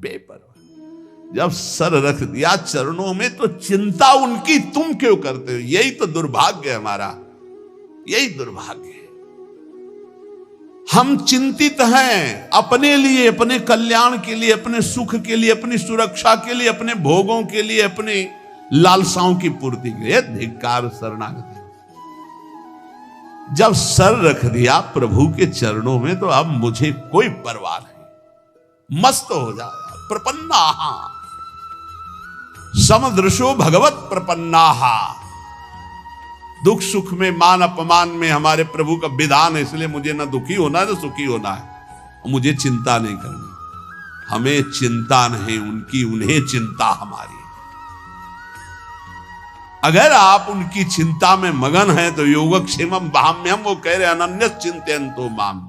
बेपरवाह। जब सर रख दिया चरणों में तो चिंता उनकी तुम क्यों करते हो? यही तो दुर्भाग्य है हमारा, यही दुर्भाग्य है। हम चिंतित हैं अपने लिए, अपने कल्याण के लिए, अपने सुख के लिए, अपनी सुरक्षा के लिए, अपने भोगों के लिए, अपने लालसाओं की पूर्ति के लिए। धिक्कार शरणागति। जब सर रख दिया प्रभु के चरणों में तो अब मुझे कोई परवाह नहीं, मस्त हो जाए। प्रपन्नाहा समदृशो भगवत प्रपन्नाहा। दुख सुख में, मान अपमान में हमारे प्रभु का विधान है, इसलिए मुझे ना दुखी होना है ना सुखी होना है। मुझे चिंता नहीं करनी, हमें चिंता नहीं उनकी, उन्हें चिंता हमारी। अगर आप उनकी चिंता में मगन हैं तो योगक्षेमम वहाम्यहम, वो कह रहे अनन्य चिंतयन्तो माम।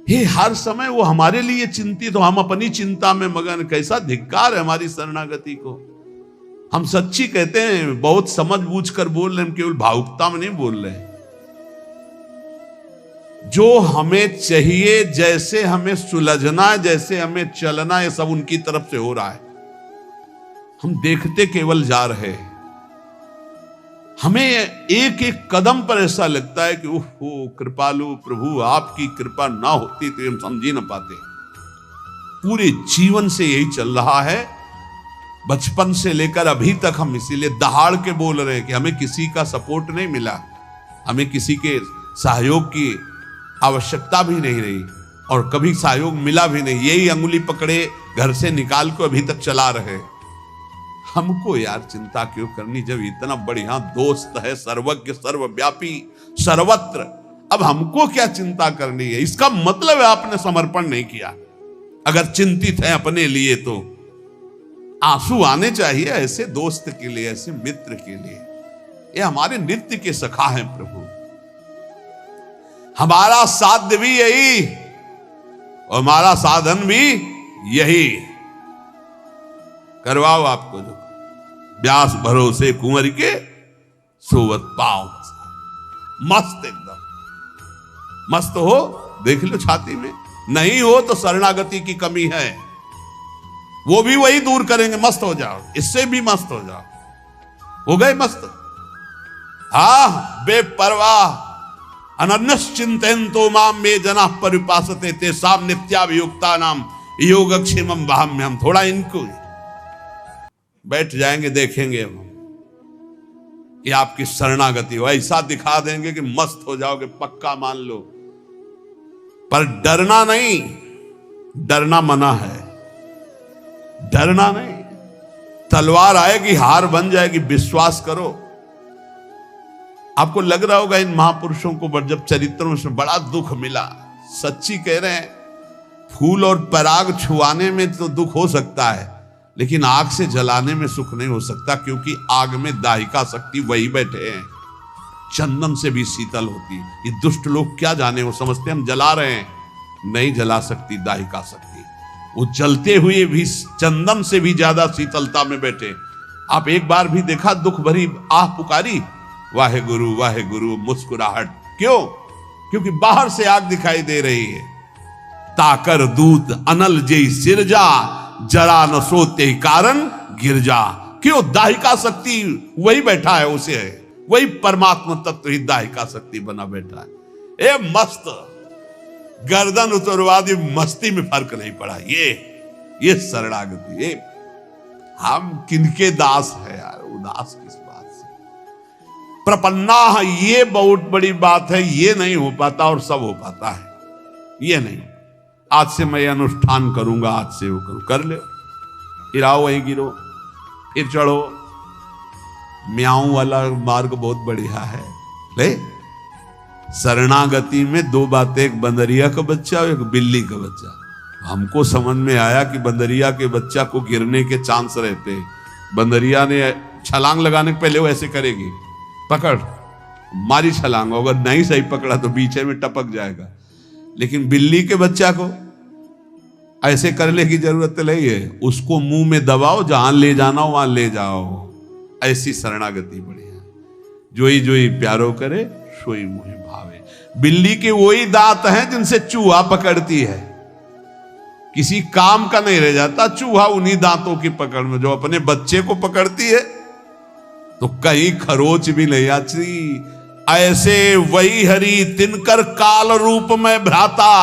हे हर समय वो हमारे लिए चिंतित हो, हम अपनी चिंता में मगन। कैसा धिक्कार है हमारी शरणागति को। हम सच्ची कहते हैं, बहुत समझ बूझ कर बोल रहे हैं, केवल भावुकता में नहीं बोल रहे हैं। जो हमें चाहिए, जैसे हमें सुलझना है, जैसे हमें चलना है, सब उनकी तरफ से हो रहा है। हम देखते केवल जा रहे हैं। हमें एक एक कदम पर ऐसा लगता है कि ओहो कृपालु प्रभु, आपकी कृपा ना होती तो हम समझ ही ना पाते। पूरे जीवन से यही चल रहा है, बचपन से लेकर अभी तक हम इसीलिए दहाड़ के बोल रहे हैं कि हमें किसी का सपोर्ट नहीं मिला, हमें किसी के सहयोग की आवश्यकता भी नहीं रही और कभी सहयोग मिला भी नहीं। यही अंगुली पकड़े घर से निकाल को अभी तक चला रहे। हमको यार चिंता क्यों करनी जब इतना बढ़िया दोस्त है, सर्वज्ञ सर्वव्यापी सर्वत्र। अब हमको क्या चिंता करनी है? इसका मतलब है आपने समर्पण नहीं किया। अगर चिंतित है अपने लिए तो आंसू आने चाहिए ऐसे दोस्त के लिए, ऐसे मित्र के लिए। ये हमारे नित्य के सखा हैं प्रभु। हमारा साध्य भी यही और हमारा साधन भी यही। करवाओ आपको जो व्यास भरोसे कुंवर के सोवत पाओ। मस्त, एकदम मस्त हो, देख लो छाती में। नहीं हो तो शरणागति की कमी है, वो भी वही दूर करेंगे। मस्त हो जाओ, इससे भी मस्त हो जाओ। हो गए मस्त। हा बेपरवाह। अनन्यस चिंतयन्तो माम मे जनाः परिपासते तेषां नित्याभियुक्तानां योगक्षेमम वहाम्यहम्। थोड़ा इनको बैठ जाएंगे, देखेंगे हम कि आपकी शरणागति हो। ऐसा दिखा देंगे कि मस्त हो जाओगे, पक्का मान लो। पर डरना नहीं, डरना मना है। डरना नहीं, तलवार आएगी हार बन जाएगी, विश्वास करो। आपको लग रहा होगा इन महापुरुषों को जब चरित्रों में बड़ा दुख मिला। सच्ची कह रहे हैं, फूल और पराग छुआने में तो दुख हो सकता है, लेकिन आग से जलाने में सुख नहीं हो सकता, क्योंकि आग में दाहिका शक्ति वही बैठे हैं। चंदन से भी शीतल होती। ये दुष्ट लोग क्या जाने, वो समझते हम जला रहे हैं, नहीं जला सकती दाहिका शक्ति। वो जलते हुए भी चंदन से भी ज्यादा शीतलता में बैठे। आप एक बार भी देखा दुख भरी आह पुकारी, वाहे गुरु मुस्कुराहट। क्यों? क्योंकि बाहर से आग दिखाई दे रही है। ताकर दूत अनल जय सिरजा, जरा न सोते कारण गिरजा। क्यों? दाहिका शक्ति वही बैठा है, उसे है वही परमात्मा तत्व ही दाहिका शक्ति बना बैठा है। ए मस्त, गर्दन उतरवा दी, मस्ती में फर्क नहीं पड़ा। ये शरणागति। ये हम किनके दास है यार, उदास किस बात से? प्रपन्ना है, ये बहुत बड़ी बात है। ये नहीं हो पाता और सब हो पाता है। ये नहीं, आज से मैं अनुष्ठान करूंगा, आज से वो करूं, कर ले। फिर आओ वहीं गिरो, फिर चढ़ो। म्याऊं वाला मार्ग बहुत बढ़िया है। ले, शरणागति में दो बातें, एक बंदरिया का बच्चा और एक बिल्ली का बच्चा। हमको समझ में आया कि बंदरिया के बच्चा को गिरने के चांस रहते हैं। बंदरिया ने छलांग लगाने के पहले वो ऐसे करेगी, पकड़ मारी छलांग, अगर नहीं सही पकड़ा तो बीच में टपक जाएगा। लेकिन बिल्ली के बच्चा को ऐसे करने की जरूरत नहीं है, उसको मुंह में दबाओ, जहां ले जाना हो वहां ले जाओ। ऐसी शरणागति बढ़िया। जोई जोई प्यारो करे, सोई मुहे भावे। बिल्ली के वही दांत हैं जिनसे चूहा पकड़ती है, किसी काम का नहीं रह जाता चूहा उन्हीं दांतों की पकड़ में। जो अपने बच्चे को पकड़ती है तो कहीं खरोच भी नहीं आती। ऐसे वही हरि तिनकर काल रूप में भ्राता।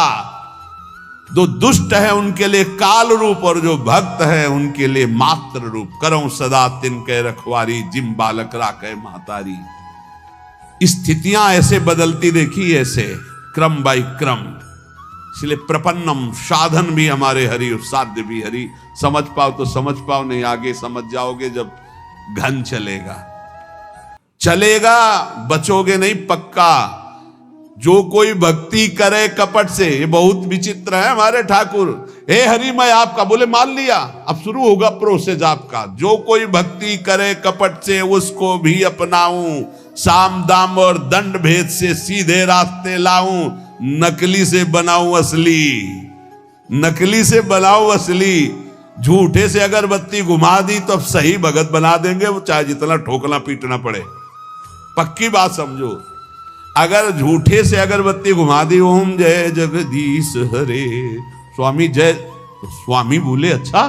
जो दुष्ट है उनके लिए काल रूप और जो भक्त है उनके लिए मात्र रूप। करऊं सदा तिनके रखवारी जिम बालक राखे महतारी। स्थितियां ऐसे बदलती देखी, ऐसे क्रम बाई क्रम। इसलिए प्रपन्नम, साधन भी हमारे हरि और साध्य भी हरि। समझ पाओ तो समझ पाओ, नहीं आगे समझ जाओगे जब घन चलेगा। चलेगा, बचोगे नहीं पक्का। जो कोई भक्ति करे कपट से, ये बहुत विचित्र है हमारे ठाकुर। हे हरि मैं आपका, बोले मान लिया, अब शुरू होगा प्रोसेस आपका। जो कोई भक्ति करे कपट से उसको भी अपनाऊं, साम दाम और दंड भेद से सीधे रास्ते लाऊं, नकली से बनाऊं असली, नकली से बनाऊं असली। झूठे से अगरबत्ती घुमा दी तो अब सही भगत बना देंगे, वो चाहे जितना ठोकना पीटना पड़े। पक्की बात समझो, अगर झूठे से अगरबत्ती घुमा दी, ओम जय जगदीश हरे स्वामी जय, तो स्वामी बोले अच्छा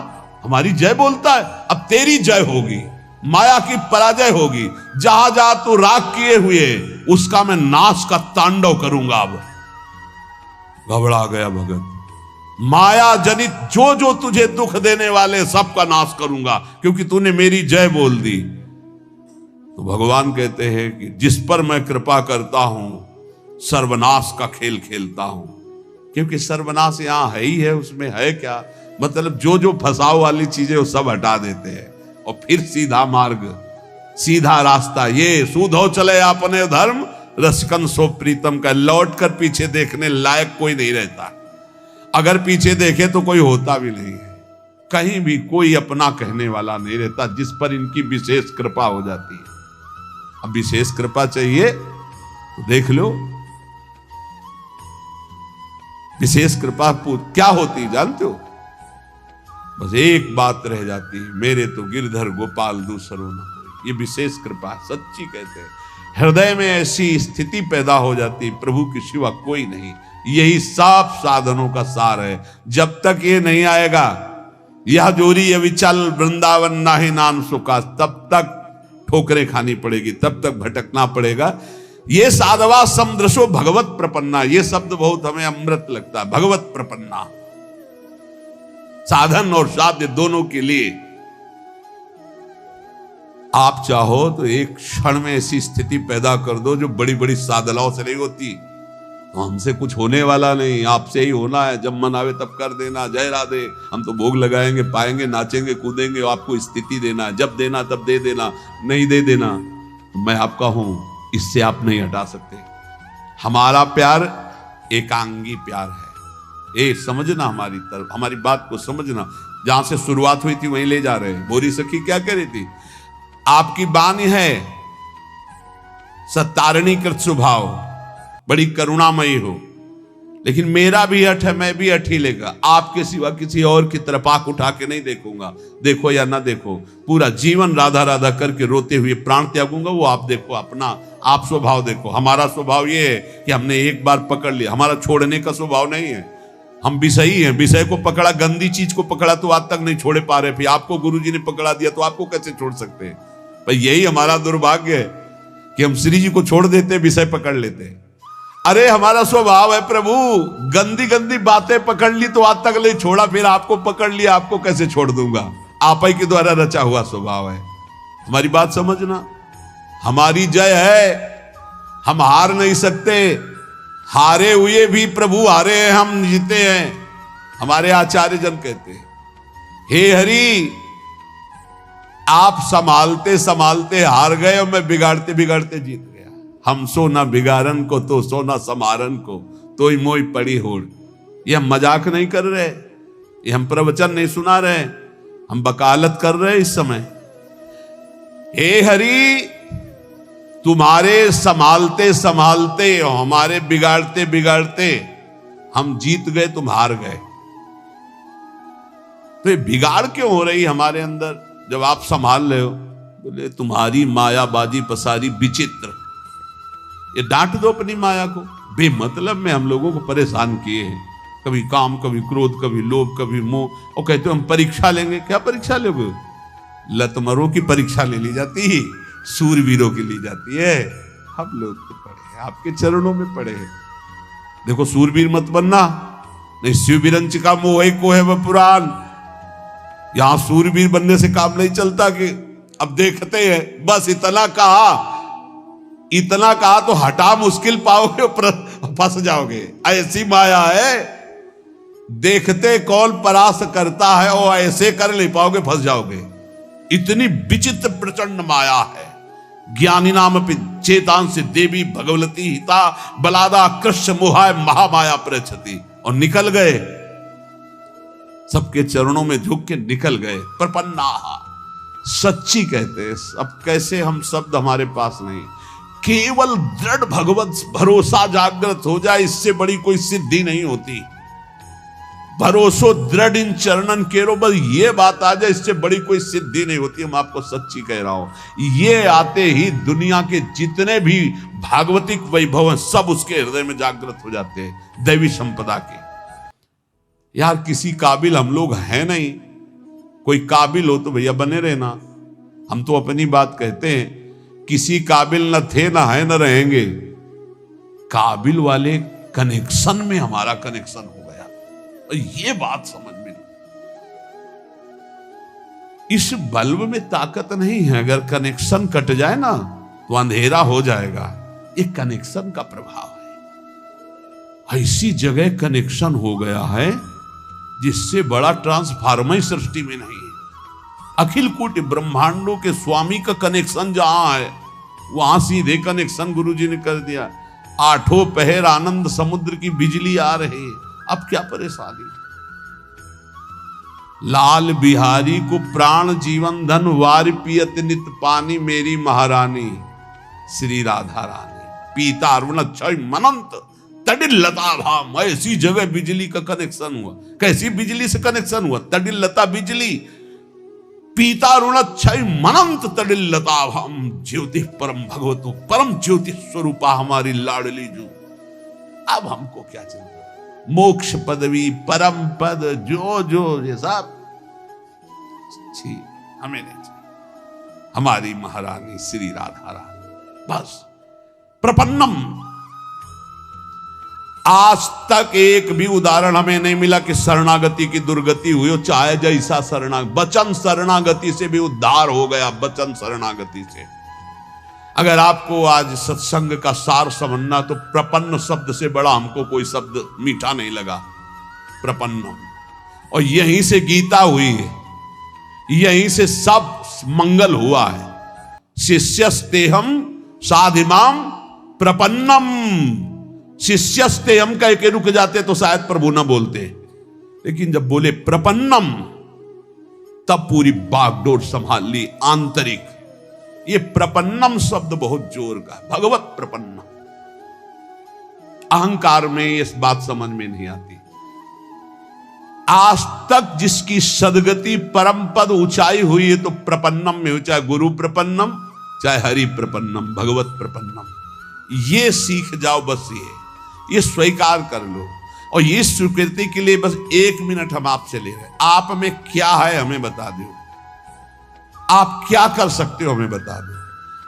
हमारी जय बोलता है, अब तेरी जय होगी, माया की पराजय होगी। जहां जहां तू राग किए हुए उसका मैं नाश का तांडव करूंगा। अब घबरा गया भगत। माया जनित जो जो तुझे दुख देने वाले सबका नाश करूंगा, क्योंकि तूने मेरी जय बोल दी। तो भगवान कहते हैं कि जिस पर मैं कृपा करता हूं सर्वनाश का खेल खेलता हूं। क्योंकि सर्वनाश यहां है ही है, उसमें है क्या, मतलब जो जो फंसाव वाली चीजें वो सब हटा देते हैं और फिर सीधा मार्ग, सीधा रास्ता। ये सूधो चले अपने धर्म, रसकन सो प्रीतम का। लौट कर पीछे देखने लायक कोई नहीं रहता। अगर पीछे देखे तो कोई होता भी नहीं है, कहीं भी कोई अपना कहने वाला नहीं रहता, जिस पर इनकी विशेष कृपा हो जाती है। अब विशेष कृपा चाहिए तो देख लो, विशेष कृपा क्या होती है जानते हो? बस एक बात रह जाती है, मेरे तो गिरधर गोपाल दूसरो न कोई। ये विशेष कृपा सच्ची कहते हैं। हृदय में ऐसी स्थिति पैदा हो जाती, प्रभु के सिवा कोई नहीं। यही सब साधनों का सार है। जब तक ये नहीं आएगा, यह जोरी अविचल वृंदावन नाहि नाम सुखा, तब तक ठोकरें खानी पड़ेगी, तब तक भटकना पड़ेगा। ये साधवा समदृशो भगवत प्रपन्ना, ये शब्द बहुत हमें अमृत लगता है। भगवत प्रपन्ना, साधन और साध्य दोनों के लिए आप चाहो तो एक क्षण में ऐसी स्थिति पैदा कर दो जो बड़ी बड़ी साधनाओं से नहीं होती। तो हमसे कुछ होने वाला नहीं, आपसे ही होना है। जब मन आवे तब कर देना, जय राधे। हम तो भोग लगाएंगे, पाएंगे, नाचेंगे, कूदेंगे, आपको स्थिति देना है। जब देना तब दे देना, नहीं दे देना तो मैं आपका हूं, इससे आप नहीं हटा सकते। हमारा प्यार एकांगी प्यार है। ए समझना, हमारी तरफ हमारी बात को समझना। जहां से शुरुआत हुई थी वहीं ले जा रहे हैं। बोरी सखी क्या कह रही थी? आपकी बानी है सत्तारणी कृत स्वभाव, बड़ी करुणामयी हो, लेकिन मेरा भी हठ है, मैं भी हठ ही लेगा। आपके सिवा किसी और की तरफ आंख उठा के नहीं देखूंगा। देखो या ना देखो, पूरा जीवन राधा राधा करके रोते हुए प्राण त्यागूंगा। वो आप देखो, अपना आप स्वभाव देखो। हमारा स्वभाव ये है कि हमने एक बार पकड़ लिया, हमारा छोड़ने का स्वभाव नहीं है। हम विषयी हैं, विषय को पकड़ा, गंदी चीज को पकड़ा तो आज तक नहीं छोड़े पा रहे। फिर आपको गुरुजी ने पकड़ा दिया तो आपको कैसे छोड़ सकते हैं? भाई यही हमारा दुर्भाग्य है कि हम श्री जी को छोड़ देते, विषय पकड़ लेते। अरे हमारा स्वभाव है प्रभु, गंदी गंदी बातें पकड़ ली तो आज तक नहीं छोड़ा, फिर आपको पकड़ लिया, आपको कैसे छोड़ दूंगा? आप ही के द्वारा रचा हुआ स्वभाव है। हमारी बात समझना, हमारी जय है, हम हार नहीं सकते। हारे हुए भी प्रभु हारे हैं, हम जीते हैं। हमारे आचार्य जन कहते हैं, हे हरि आप संभालते संभालते हार गए और मैं बिगाड़ते बिगाड़ते जीत गया। हम सो ना बिगाड़न को तो सो ना समारन को, तो ही मोई पड़ी होड़। ये हम मजाक नहीं कर रहे, ये हम प्रवचन नहीं सुना रहे, हम वकालत कर रहे इस समय। हे हरि तुम्हारे संभालते संभालते और हमारे बिगाड़ते बिगाड़ते हम जीत गए, तुम हार गए। तो ये बिगाड़ क्यों हो रही हमारे अंदर जब आप संभाल रहे हो? बोले तुम्हारी मायाबाजी पसारी विचित्र। ये डांट दो अपनी माया को, बेमतलब में हम लोगों को परेशान किए हैं। कभी काम, कभी क्रोध, कभी लोभ, कभी मोह, और कहते हो हम परीक्षा लेंगे। क्या परीक्षा लोगे? लतमरों की परीक्षा ले ली जाती है, सूरवीरों की ली जाती है। हम लोग तो पढ़े हैं, आपके चरणों में पढ़े हैं। देखो, सूरवीर मत बनना, नहीं शिवबिरंच का मोह को है वह पुराण। यहां सूरवीर बनने से काम नहीं चलता कि अब देखते हैं, बस इतना कहा तो हटा मुश्किल पाओगे और फंस जाओगे। ऐसी माया है, देखते कौन परास करता है और ऐसे कर नहीं पाओगे, फंस जाओगे। इतनी विचित्र प्रचंड माया है। ज्ञानी नाम पे चेतान से देवी भगवती हिता बलादा कृष्ण मोहाय महामाया प्रचति। और निकल गए, सबके चरणों में झुक के निकल गए। प्रपन्ना सच्ची कहते हैं। अब कैसे हम शब्द हमारे पास नहीं, केवल दृढ़ भगवत भरोसा जागृत हो जाए, इससे बड़ी कोई सिद्धि नहीं होती। भरोसो दृढ़ इन चरणन केरो, बस ये बात आ जाए, इससे बड़ी कोई सिद्धि नहीं होती। हम आपको सच्ची कह रहा हूं। ये आते ही दुनिया के जितने भी भागवतिक वैभव हैं सब उसके हृदय में जागृत हो जाते हैं, दैवी संपदा के। यार किसी काबिल हम लोग हैं नहीं। कोई काबिल हो तो भैया बने रहना। हम तो अपनी बात कहते हैं, किसी काबिल न थे, न है, न रहेंगे। काबिल वाले कनेक्शन में हमारा कनेक्शन हो गया, और ये बात समझ में नहीं। इस बल्ब में ताकत नहीं है, अगर कनेक्शन कट जाए ना तो अंधेरा हो जाएगा। ये कनेक्शन का प्रभाव है। ऐसी जगह कनेक्शन हो गया है जिससे बड़ा ट्रांसफार्मर सृष्टि में नहीं है। अखिल कोटि ब्रह्मांडों के स्वामी का कनेक्शन जहां है, वहां सीधे कनेक्शन गुरुजी ने कर दिया। आठों पहर आनंद समुद्र की बिजली आ रही है, अब क्या परेशानी। लाल बिहारी को प्राण जीवन धन वार पियत नित पानी, मेरी महारानी श्री राधा रानी। पीता अरुण क्षय मनंत तडिल लता भाम। ऐसी जगह बिजली का कनेक्शन हुआ। कैसी बिजली से कनेक्शन हुआ? तडिल लता बिजली। पीता ऋण क्षय मनंत तडिल लता भाम, ज्योति परम भगवतो परम ज्योति स्वरूपा हमारी लाडली जू। अब हमको क्या चाहिए? मोक्ष पदवी, परम पद, जो ये सब हमें नहीं चाहिए। हमारी महारानी श्री राधा रानी बस। प्रपन्नम, आज तक एक भी उदाहरण हमें नहीं मिला कि शरणागति की दुर्गति हुई हो। चाहे जैसा वचन शरणागति से भी उद्धार हो गया। वचन शरणागति से अगर आपको आज सत्संग का सार समझना, तो प्रपन्न शब्द से बड़ा हमको कोई शब्द मीठा नहीं लगा। प्रपन्नम, और यहीं से गीता हुई है, यहीं से सब मंगल हुआ है। शिष्यस्तेहम साधिमाम प्रपन्नम। शिष्यस्ते हम कह के रुक जाते तो शायद प्रभु ना बोलते, लेकिन जब बोले प्रपन्नम तब पूरी बागडोर संभाल ली आंतरिक। ये प्रपन्नम शब्द बहुत जोर का, भगवत प्रपन्न। अहंकार में इस बात समझ में नहीं आती। आज तक जिसकी सदगति परम पद ऊंचाई हुई है तो प्रपन्नम में हुई, चाहे गुरु प्रपन्नम, चाहे हरि प्रपन्नम, भगवत प्रपन्नम। ये सीख जाओ, बस ये स्वीकार कर लो। और ये स्वीकृति के लिए बस 1 मिनट हम आपसे ले रहे हैं। आप में क्या है हमें बता दो। आप क्या कर सकते हो हमें बता दो।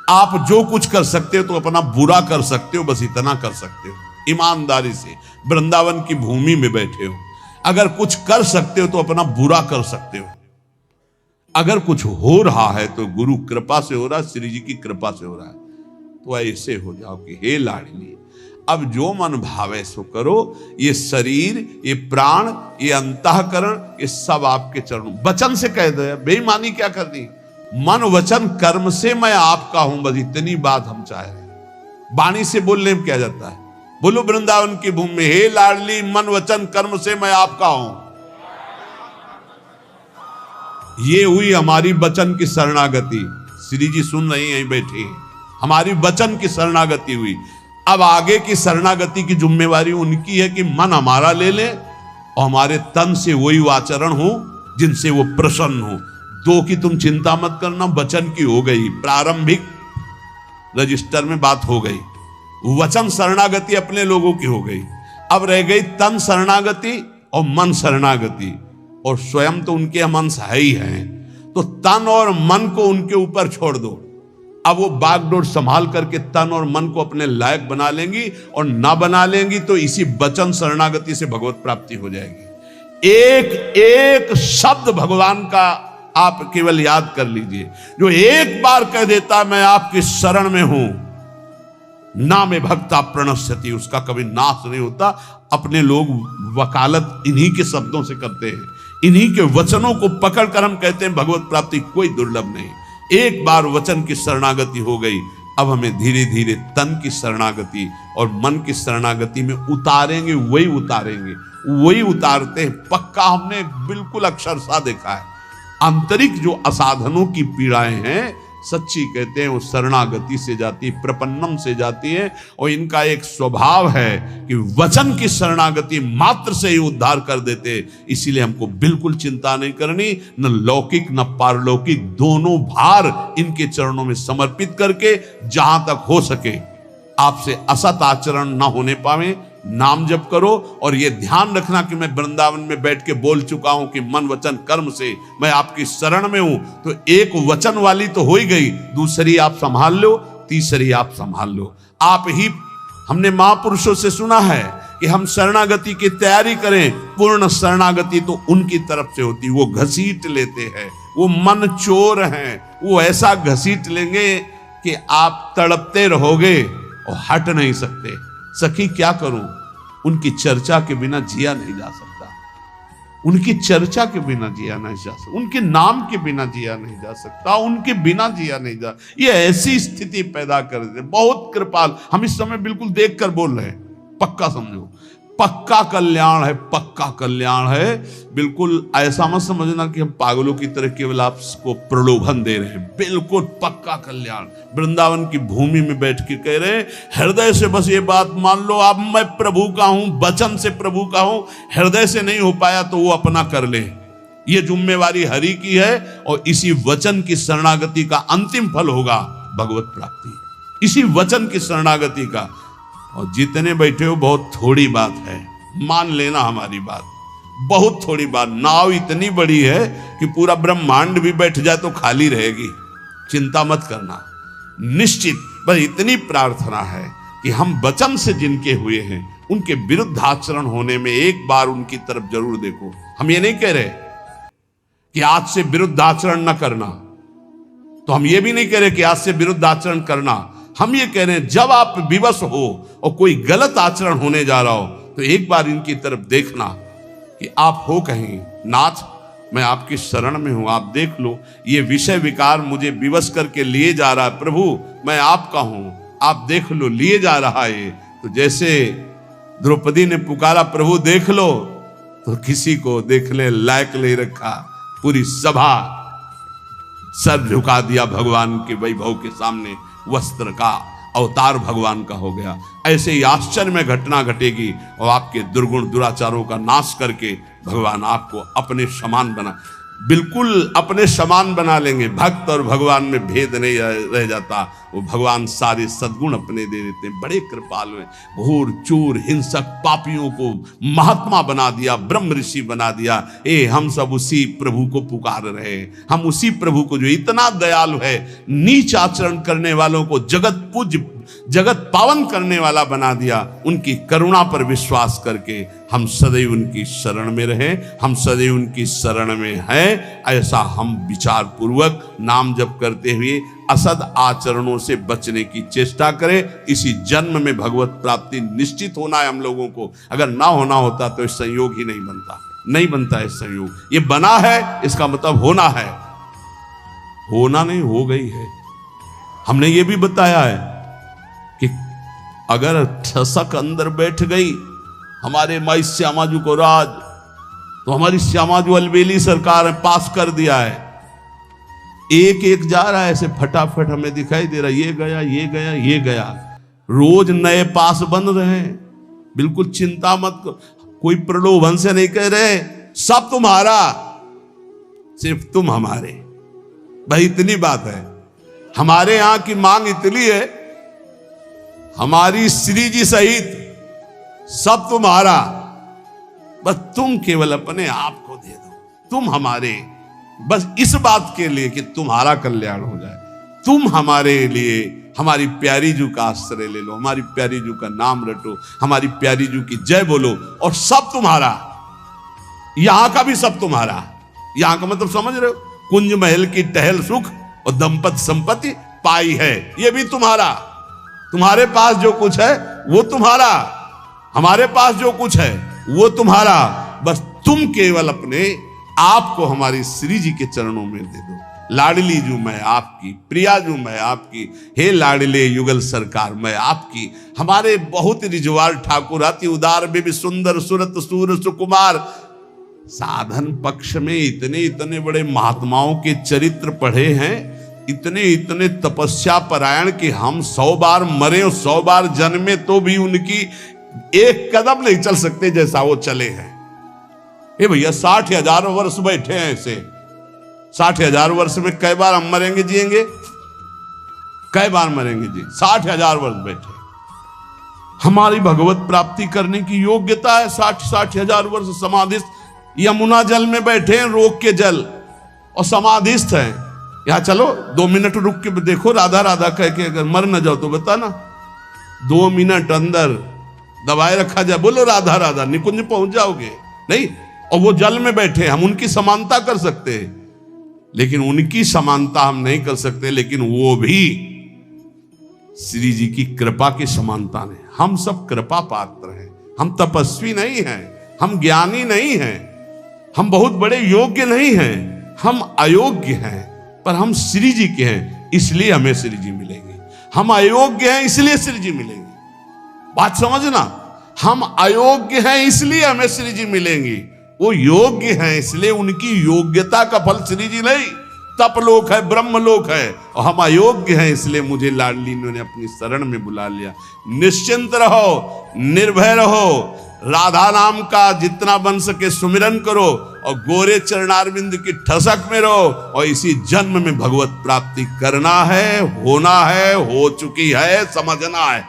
आप जो कुछ कर सकते हो तो अपना बुरा कर सकते हो, बस इतना कर सकते हो। ईमानदारी से वृंदावन की भूमि में बैठे हो, अगर कुछ कर सकते हो तो अपना बुरा कर सकते हो। अगर कुछ हो रहा है तो गुरु कृपा से हो रहा है, श्री जी की कृपा से हो रहा है। तो ऐसे हो जाओ कि हे लाडली, अब जो मन भावे सो करो। ये शरीर, ये प्राण, ये अंतःकरण, ये सब आपके चरणों। वचन से कह दो, बेईमानी क्या कर दी। मन वचन कर्म से मैं आपका हूं, बस इतनी बात हम चाह रहे हैं। वाणी से बोलने में क्या जाता है। बोलो वृंदावन की भूमि में, हे लाडली मन वचन कर्म से मैं आपका हूं। ये हुई हमारी वचन की शरणागति। श्री जी सुन रही हैं, बैठी हैं। हमारी वचन की शरणागति हुई। अब आगे की शरणागति की जिम्मेवारी उनकी है कि मन हमारा ले ले और हमारे तन से वही आचरण हो जिनसे वो प्रसन्न हो। 2 की तुम चिंता मत करना, वचन की हो गई, प्रारंभिक रजिस्टर में बात हो गई। वचन शरणागति अपने लोगों की हो गई। अब रह गई तन शरणागति और मन शरणागति, और स्वयं तो उनके हम अंश है ही हैं, तो तन और मन को उनके ऊपर छोड़ दो। अब वो बागडोर संभाल करके तन और मन को अपने लायक बना लेंगी, और ना बना लेंगी तो इसी वचन शरणागति से भगवत प्राप्ति हो जाएगी। एक एक शब्द भगवान का आप केवल याद कर लीजिए, जो एक बार कह देता मैं आपकी शरण में हूं, ना में भक्ता प्रणश्यति, उसका कभी नाश नहीं होता। अपने लोग वकालत इन्हीं के शब्दों से करते हैं, इन्हीं के वचनों को पकड़कर हम कहते हैं भगवत प्राप्ति कोई दुर्लभ नहीं। एक बार वचन की शरणागति हो गई, अब हमें धीरे धीरे तन की शरणागति और मन की शरणागति में उतारेंगे, वही उतारते हैं। पक्का हमने बिल्कुल अक्षरशः देखा है, आंतरिक जो असाधनों की पीड़ाएं हैं सच्ची कहते हैं वो शरणागति से जाती, प्रपन्नम से जाती है। और इनका एक स्वभाव है कि वचन की शरणागति मात्र से ही उद्धार कर देते। इसीलिए हमको बिल्कुल चिंता नहीं करनी, न लौकिक न पारलौकिक, दोनों भार इनके चरणों में समर्पित करके जहां तक हो सके आपसे असत आचरण न होने पावे, नाम जप करो। और ये ध्यान रखना कि मैं वृंदावन में बैठ के बोल चुका हूं कि मन वचन कर्म से मैं आपकी शरण में हूं, तो एक वचन वाली तो हो ही गई, दूसरी आप संभाल लो, तीसरी आप संभाल लो। आप ही, हमने महापुरुषों से सुना है कि हम शरणागति की तैयारी करें, पूर्ण शरणागति तो उनकी तरफ से होती, वो घसीट लेते हैं, वो मन चोर हैं, वो ऐसा घसीट लेंगे कि आप तड़पते रहोगे और हट नहीं सकते। सखी क्या करूं, उनकी चर्चा के बिना जिया नहीं जा सकता, उनकी चर्चा के बिना जिया नहीं जा सकता, उनके नाम के बिना जिया नहीं जा सकता, उनके बिना जिया नहीं जा। ये ऐसी स्थिति पैदा कर दे, बहुत कृपाल। हम इस समय बिल्कुल देख कर बोल रहे हैं, पक्का समझो, पक्का कल्याण है, पक्का कल्याण है। बिल्कुल ऐसा मत समझना कि हम पागलों की तरह केवल आपको प्रलोभन दे रहे हैं, बिल्कुल पक्का कल्याण। वृंदावन की भूमि में बैठ के कह रहे हैं, हृदय से बस ये बात मान लो, अब मैं प्रभु का हूं, वचन से प्रभु का हूं। हृदय से नहीं हो पाया तो वो अपना कर ले, ये जिम्मेवारी हरि की है। और इसी वचन की शरणागति का अंतिम फल होगा भगवत प्राप्ति, इसी वचन की शरणागति का। और जितने बैठे हो बहुत थोड़ी बात है, मान लेना हमारी बात, बहुत थोड़ी बात। नाव इतनी बड़ी है कि पूरा ब्रह्मांड भी बैठ जाए तो खाली रहेगी, चिंता मत करना, निश्चित। बस इतनी प्रार्थना है कि हम वचन से जिनके हुए हैं उनके विरुद्ध आचरण होने में एक बार उनकी तरफ जरूर देखो। हम ये नहीं कह रहे कि आज से विरुद्ध आचरण न करना, तो हम ये भी नहीं कह रहे कि आज से विरुद्ध आचरण करना। हम ये कह रहे हैं जब आप विवश हो और कोई गलत आचरण होने जा रहा हो तो एक बार इनकी तरफ देखना कि आप हो कहीं, नाथ मैं आपकी शरण में हूं, आप देख लो, ये विषय विकार मुझे विवश करके लिए जा रहा है, प्रभु मैं आपका हूं, आप देख लो, लिए जा रहा है। तो जैसे द्रौपदी ने पुकारा प्रभु देख लो, तो किसी को देखने लायक नहीं रखा, पूरी सभा सर झुका दिया भगवान के वैभव के सामने, वस्त्र का अवतार भगवान का हो गया। ऐसे ही आश्चर्य में घटना घटेगी और आपके दुर्गुण दुराचारों का नाश करके भगवान आपको अपने समान बना, बिल्कुल अपने समान बना लेंगे। भक्त और भगवान में भेद नहीं रह जाता, वो भगवान सारे सद्गुण अपने दे देते हैं, बड़े कृपालु हैं। घोर चोर हिंसक पापियों को महात्मा बना दिया, ब्रह्म ऋषि बना दिया। हम सब उसी प्रभु को पुकार रहे हैं, हम उसी प्रभु को जो इतना दयालु है, नीच आचरण करने वालों को जगत पूज्य जगत पावन करने वाला बना दिया। उनकी करुणा पर विश्वास करके हम सदैव उनकी शरण में रहें, हम सदैव उनकी शरण में हैं। ऐसा हम विचार पूर्वक नाम जप करते हुए असद आचरणों से बचने की चेष्टा करें। इसी जन्म में भगवत प्राप्ति निश्चित होना है हम लोगों को। अगर ना होना होता तो इस संयोग ही नहीं बनता, नहीं बनता है संयोग। ये बना है इसका मतलब होना है, होना नहीं हो गई है। हमने ये भी बताया है कि अगर ठसक अंदर बैठ गई हमारे माई श्यामाजू को राज, तो हमारी श्यामाजू अलबेली सरकार ने पास कर दिया है। एक एक जा रहा है ऐसे फटाफट, हमें दिखाई दे रहा है, ये गया ये गया ये गया। रोज नए पास बन रहे हैं, बिल्कुल चिंता मत करो। कोई प्रलोभन से नहीं कह रहे सब तुम्हारा, सिर्फ तुम हमारे, भाई इतनी बात है। हमारे यहां की मांग इतनी है, हमारी श्री जी सहित सब तुम्हारा, बस तुम केवल अपने आप को दे दो, तुम हमारे, बस इस बात के लिए कि तुम्हारा कल्याण हो जाए। तुम हमारे लिए हमारी प्यारी जू का आश्रय ले लो, हमारी प्यारी जू का नाम रटो, हमारी प्यारी जू की जय बोलो, और सब तुम्हारा, यहां का भी सब तुम्हारा। यहां का मतलब समझ रहे हो? कुंज महल की टहल सुख और दंपत संपत्ति पाई है, ये भी तुम्हारा। तुम्हारे पास जो कुछ है वो तुम्हारा, हमारे पास जो कुछ है वो तुम्हारा, बस तुम केवल अपने आप को हमारी श्री जी के चरणों में दे दो। लाडली जू मैं आपकी, प्रिया जू मैं आपकी, हे लाडले युगल सरकार मैं आपकी। हमारे बहुत रिजवार ठाकुर अति उदार भी सुंदर सुरत सूर सुकुमार। साधन पक्ष में इतने इतने बड़े महात्माओं के चरित्र पढ़े हैं, इतने इतने तपस्या परायण कि हम 100 बार मरे और 100 बार जन्मे तो भी उनकी एक कदम नहीं चल सकते जैसा वो चले हैं। ए भैया 60,000 वर्ष बैठे हैं ऐसे, 60,000 वर्ष में कई बार हम मरेंगे जिएंगे? कई बार मरेंगे जी? 60,000 वर्ष बैठे। हमारी भगवत प्राप्ति करने की योग्यता है 60,000 वर्ष समाधिस्थ। यमुना जल में बैठे हैं, रोक के जल, और समाधिस्थ हैं। यहां चलो 2 मिनट रुक के देखो, राधा राधा कह के अगर मर न जाओ तो बताना। 2 मिनट अंदर दबाए रखा जाए, बोलो राधा राधा, निकुंज पहुंच जाओगे। नहीं, और वो जल में बैठे, हम उनकी समानता कर सकते हैं, लेकिन उनकी समानता हम नहीं कर सकते, लेकिन वो भी श्री जी की कृपा की समानता ने। हम सब कृपा पात्र हैं, हम तपस्वी नहीं हैं, हम ज्ञानी नहीं हैं, हम बहुत बड़े योग्य नहीं हैं, हम अयोग्य हैं, पर हम श्री जी के हैं, इसलिए हमें श्री जी मिलेंगे। हम अयोग्य हैं इसलिए श्री जी मिलेंगे। बात समझना, हम अयोग्य हैं इसलिए हमें श्री जी मिलेंगी। वो योग्य हैं इसलिए उनकी योग्यता का फल श्री जी नहीं, तपलोक है, ब्रह्मलोक है। और हम अयोग्य हैं इसलिए मुझे लाडली ने अपनी शरण में बुला लिया। निश्चिंत रहो, निर्भय रहो, राधा नाम का जितना बन सके सुमिरन करो, और गोरे चरणारविंद की ठसक में रहो, और इसी जन्म में भगवत प्राप्ति करना है, होना है, हो चुकी है, समझना है।